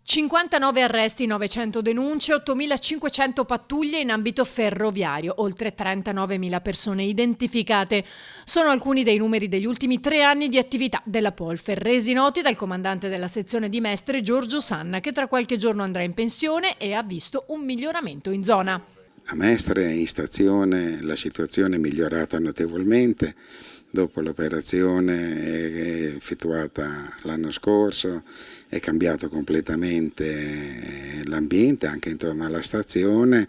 59 arresti, 900 denunce, 8.500 pattuglie in ambito ferroviario, oltre 39.000 persone identificate. Sono alcuni dei numeri degli ultimi 3 anni di attività della Polfer, resi noti dal comandante della sezione di Mestre Giorgio Sanna, che tra qualche giorno andrà in pensione e ha visto un miglioramento in zona. A Mestre in stazione la situazione è migliorata notevolmente dopo l'operazione effettuata l'anno scorso, è cambiato completamente l'ambiente anche intorno alla stazione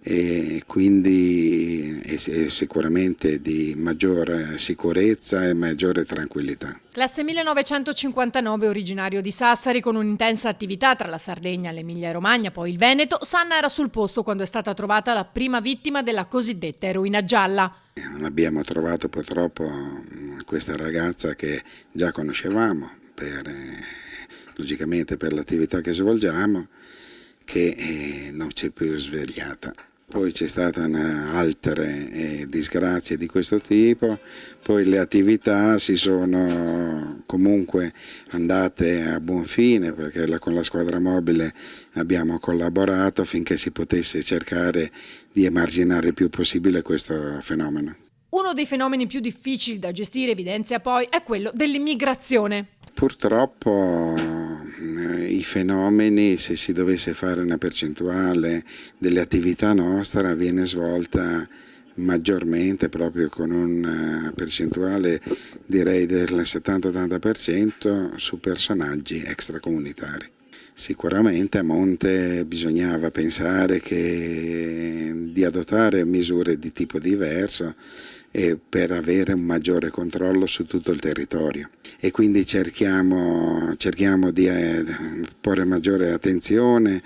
e quindi è sicuramente di maggiore sicurezza e maggiore tranquillità. Classe 1959, originario di Sassari, con un'intensa attività tra la Sardegna, l'Emilia Romagna, poi il Veneto, Sanna era sul posto quando è stata trovata la prima vittima della cosiddetta eroina gialla. Abbiamo trovato purtroppo questa ragazza che già conoscevamo, logicamente per l'attività che svolgiamo, che non si è più svegliata. Poi c'è stata altre disgrazie di questo tipo, poi le attività si sono comunque andate a buon fine perché con la squadra mobile abbiamo collaborato affinché si potesse cercare di emarginare il più possibile questo fenomeno. Uno dei fenomeni più difficili da gestire, evidenzia poi, è quello dell'immigrazione. Purtroppo i fenomeni, se si dovesse fare una percentuale delle attività nostre, viene svolta maggiormente proprio con una percentuale direi del 70-80% su personaggi extracomunitari. Sicuramente a monte bisognava pensare di adottare misure di tipo diverso per avere un maggiore controllo su tutto il territorio e quindi cerchiamo di porre maggiore attenzione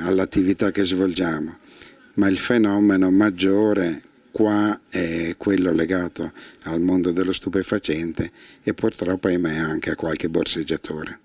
all'attività che svolgiamo, ma il fenomeno maggiore qua è quello legato al mondo dello stupefacente e purtroppo ahimè anche a qualche borseggiatore.